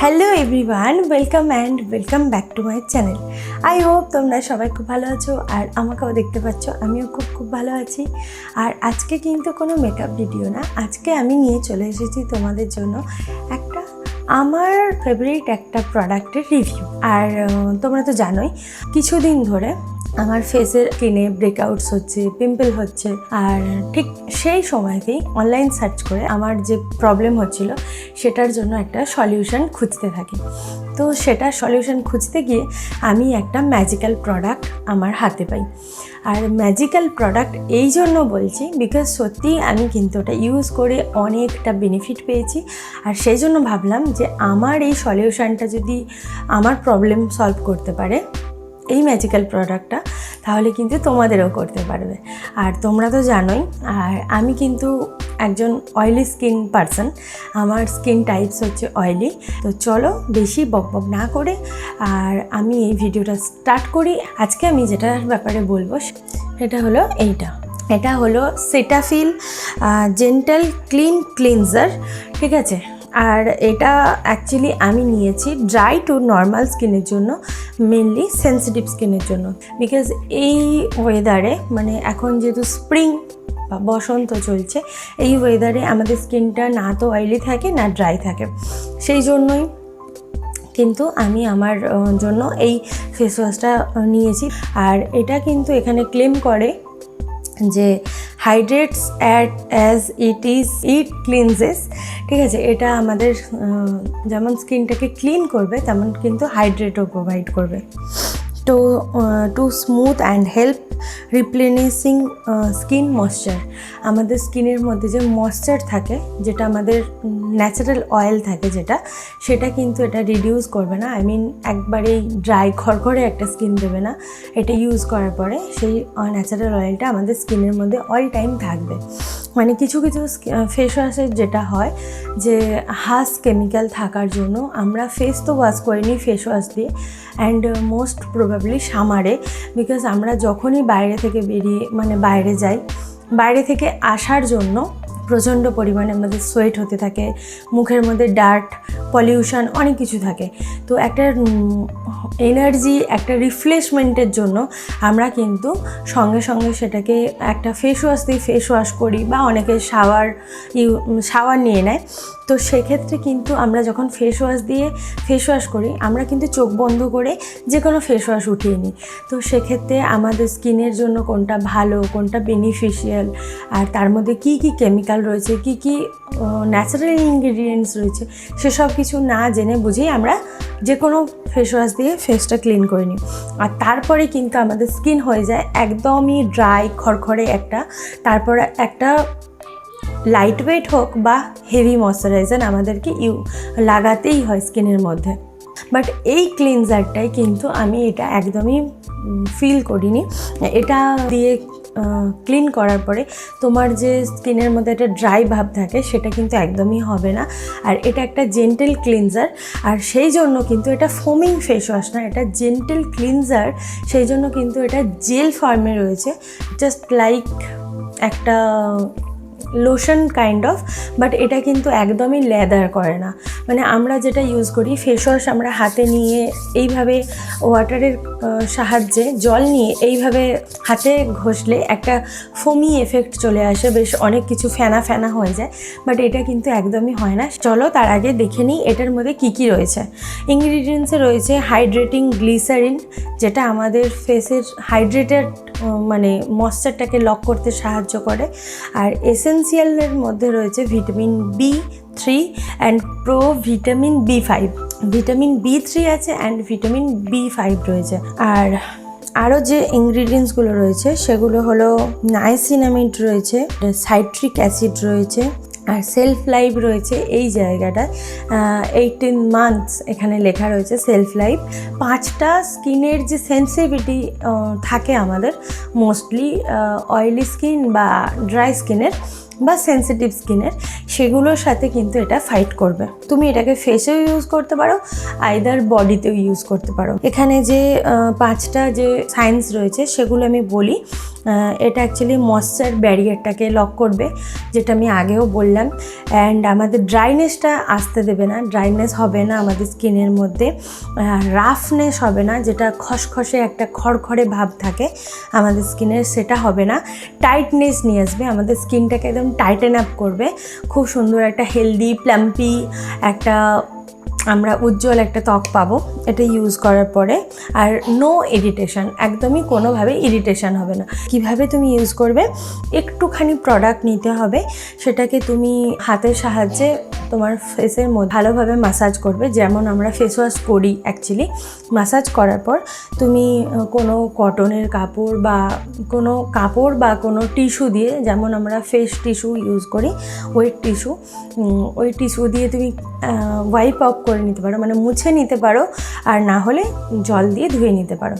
Hello everyone, welcome back to my channel. I hope তোমরা সবাই খুব ভালো আছো, আর আমাকেও দেখতে পাচ্ছ আমিও খুব ভালো আছি। আর আজকে কিন্তু কোনো মেকআপ ভিডিও না, আজকে আমি নিয়ে চলে এসেছি তোমাদের জন্য একটা আমার ফেভারিট একটা প্রোডাক্টের রিভিউ। আর তোমরা তো জানোই কিছুদিন ধরে আমার ফেসের স্কিনে ব্রেকআউটস হচ্ছে, পিম্পল হচ্ছে। আর ঠিক সেই সময়তেই অনলাইন সার্চ করে আমার যে প্রবলেম হচ্ছিল সেটার জন্য একটা সলিউশন খুঁজতে থাকি। তো সেটার সলিউশন খুঁজতে গিয়ে আমি একটা ম্যাজিক্যাল প্রোডাক্ট আমার হাতে পাই। আর ম্যাজিক্যাল প্রোডাক্ট এই জন্য বলছি বিকজ সত্যিই আমি কিন্তু ওটা ইউজ করে অনেকটা বেনিফিট পেয়েছি। আর সেই জন্য ভাবলাম যে আমার এই সলিউশনটা যদি আমার প্রবলেম সলভ করতে পারে এই ম্যাজিক্যাল প্রোডাক্টটা, তাহলে কিন্তু তোমাদেরও করতে পারবে। আর তোমরা তো জানোই, আর আমি কিন্তু একজন অয়েলি স্কিন পারসন, আমার স্কিন টাইপস হচ্ছে অয়েলি। তো চলো বেশি বকবক না করে আর আমি এই ভিডিওটা স্টার্ট করি। আজকে আমি যেটার ব্যাপারে বলবো সেটা হলো এটা হলো সেটাফিল জেন্টাল ক্লিন ক্লিনজার, ঠিক আছে। আর এটা অ্যাকচুয়ালি আমি নিয়েছি ড্রাই টু নর্মাল স্কিনের জন্য, মেনলি সেন্সিটিভ স্কিনের জন্য। বিকজ এই ওয়েদারে, মানে এখন যেহেতু স্প্রিং বা বসন্ত চলছে, এই ওয়েদারে আমাদের স্কিনটা না তো অয়েলি থাকে না ড্রাই থাকে। সেই জন্যই কিন্তু আমি আমার জন্য এই ফেস ওয়াশটা নিয়েছি। আর এটা কিন্তু এখানে ক্লেম করে যে হাইড্রেটস অ্যাজ ইট ক্লিনজেস, ঠিক আছে। এটা আমাদের যেমন স্কিনটাকে ক্লিন করবে তেমন কিন্তু হাইড্রেটও প্রোভাইড করবে। তো to smooth and help replenishing skin moisture. আমাদের স্কিনের মধ্যে যে ময়েশ্চার থাকে, যেটা আমাদের ন্যাচারাল অয়েল থাকে সেটা কিন্তু এটা রিডিউস করবে না। একবারেই ড্রাই খড়খড়ে একটা স্কিন দেবে না। এটা ইউজ করার পরে সেই ন্যাচারাল অয়েলটা আমাদের স্কিনের মধ্যে অল টাইম থাকবে। মানে কিছু ফেস ওয়াশের যেটা হয় যে হাস কেমিক্যাল থাকার জন্য আমরা ফেস তো ওয়াশ করিনি ফেস ওয়াশ দিয়ে, অ্যান্ড মোস্ট প্রবাবলি সামারে, বিকজ আমরা যখনই বাইরে থেকে বাইরে যাই, বাইরে থেকে আসার জন্য প্রচণ্ড পরিমাণে আমাদের সোয়েট হতে থাকে, মুখের মধ্যে ডার্ট, পলিউশন, অনেক কিছু থাকে। তো একটা এনার্জি, একটা রিফ্রেশমেন্টের জন্য আমরা কিন্তু সঙ্গে সঙ্গে সেটাকে একটা ফেস ওয়াশ দিয়ে ফেস ওয়াশ করি, বা অনেকে শাওয়ার নিয়ে নেয়। তো সেক্ষেত্রে কিন্তু আমরা যখন ফেস ওয়াশ দিয়ে ফেস ওয়াশ করি, আমরা কিন্তু চোখ বন্ধ করে যে কোনো ফেস ওয়াশ উঠিয়ে নিই। তো সেক্ষেত্রে আমাদের স্কিনের জন্য কোনটা ভালো, কোনটা বেনিফিশিয়াল, আর তার মধ্যে কী কী কেমিক্যাল রয়েছে, কী কী ন্যাচারাল ইনগ্রিডিয়েন্টস রয়েছে, সেসব কিছু না জেনে বুঝেই আমরা যে কোনো ফেস ওয়াশ দিয়ে ফেসটা ক্লিন করে নিই। আর তারপরে কিন্তু আমাদের স্কিন হয়ে যায় একদমই ড্রাই খড়খড়ে তারপর একটা লাইট ওয়েট হোক বা হেভি ময়শ্চারাইজার আমাদেরকে লাগাতেই হয় স্কিনের মধ্যে। বাট এই ক্লিনজারটাই কিন্তু আমি এটা একদমই ফিল করিনি। এটা দিয়ে ক্লিন করার পরে তোমার যে স্কিনের মধ্যে একটা ড্রাই ভাব থাকে সেটা কিন্তু একদমই হবে না। আর এটা একটা জেন্টেল ক্লিনজার, আর সেই জন্য কিন্তু এটা ফোমিং ফেস ওয়াশ না, এটা জেন্টেল ক্লিনজার। সেই জন্য কিন্তু এটা জেল ফর্মে রয়েছে, জাস্ট লাইক একটা লোশন কাইন্ড অফ। বাট এটা কিন্তু একদমই লেদার করে না। মানে আমরা যেটা ইউজ করি ফেস ওয়াশ, আমরা হাতে নিয়ে এইভাবে ওয়াটারের সাহায্যে জল নিয়ে এইভাবে হাতে ঘষলে একটা ফোমি এফেক্ট চলে আসে, বেশ অনেক কিছু ফেনা ফেনা হয়ে যায়। বাট এটা কিন্তু একদমই হয় না। চলো তার আগে দেখে নিই এটার মধ্যে কী কী রয়েছে। ইনগ্রিডিয়েন্টসে রয়েছে হাইড্রেটিং গ্লিসারিন, যেটা আমাদের ফেসের হাইড্রেটেড ময়েশ্চারটাকে লক করতে সাহায্য করে। আর এসেন্সিয়ালের মধ্যে রয়েছে vitamin B3 and vitamin B5। Vitamin B3 আছে অ্যান্ড ভিটামিন B5 রয়েছে। আর আরও যে ইনগ্রিডিয়েন্টসগুলো রয়েছে সেগুলো হলো নাইসিনামিড রয়েছে, সাইট্রিক অ্যাসিড রয়েছে, আর সেলফ লাইফ রয়েছে এই জায়গাটায় 18 মান্থস এখানে লেখা রয়েছে সেলফ লাইফ। 5টা স্কিনের যে সেন্সিটিভিটি থাকে আমাদের, মোস্টলি অয়েলি স্কিন বা ড্রাই স্কিনের, বা সেনসিটিভ স্কিনের, সেগুলোর সাথে কিন্তু এটা ফাইট করবে। তুমি এটাকে ফেসেও ইউজ করতে পারো, আইদার বডিতেও ইউজ করতে পারো। এখানে যে 5টা যে সাইন্স রয়েছে সেগুলো আমি বলি। এটা অ্যাকচুয়ালি ময়েশ্চার ব্যারিয়ারটাকে লক করবে, যেটা আমি আগেও বললাম। অ্যান্ড আমাদের ড্রাইনেসটা আসতে দেবে না, ড্রাইনেস হবে না আমাদের স্কিনের মধ্যে, রাফনেস হবে না, যেটা খসখসে একটা খড়খড়ে ভাব থাকে আমাদের স্কিনের, সেটা হবে না। টাইটনেস নিয়ে আসবে, আমাদের স্কিনটাকে একদম টাইটেন আপ করবে। খুব সুন্দর একটা হেলদি প্লাম্পি একটা আমরা উজ্জ্বল একটা ত্বক পাবো এটা ইউজ করার পরে। আর নো ইরিটেশন, একদমই কোনোভাবে ইরিটেশন হবে না। কিভাবে তুমি ইউজ করবে, একটুখানি প্রোডাক্ট নিতে হবে, সেটাকে তুমি হাতের সাহায্যে তোমার ফেসের মধ্যে ভালোভাবে ম্যাসাজ করবে, যেমন আমরা ফেস ওয়াশ করি অ্যাকচুয়ালি। ম্যাসাজ করার পর তুমি কোনো কটনের কাপড় বা কোনো টিস্যু দিয়ে, যেমন আমরা ফেস টিস্যু ইউজ করি, ওই টিস্যু দিয়ে তুমি ওয়াইপ অফ করে নিতে পারো, মানে মুছে নিতে পারো, আর না হলে জল দিয়ে ধুয়ে নিতে পারো।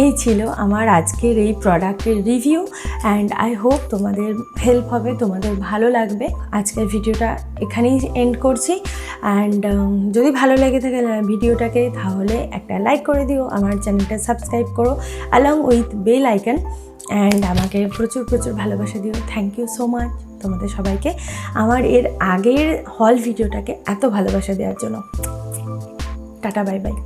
এই ছিল আমার আজকের এই প্রোডাক্টের রিভিউ, অ্যান্ড আই হোপ তোমাদের হেল্প হবে, তোমাদের ভালো লাগবে। আজকের ভিডিওটা এখানেই এন্ড করছি, অ্যান্ড যদি ভালো লেগে থাকে ভিডিওটাকে, তাহলে একটা লাইক করে দিও, আমার চ্যানেলটা সাবস্ক্রাইব করো along with bell icon, and আমাকে প্রচুর প্রচুর ভালোবাসা দিও। থ্যাংক ইউ সো মাচ তোমাদের সবাইকে আমার এর আগের হল ভিডিওটাকে এত ভালোবাসা দেওয়ার জন্য। Tata, bye bye.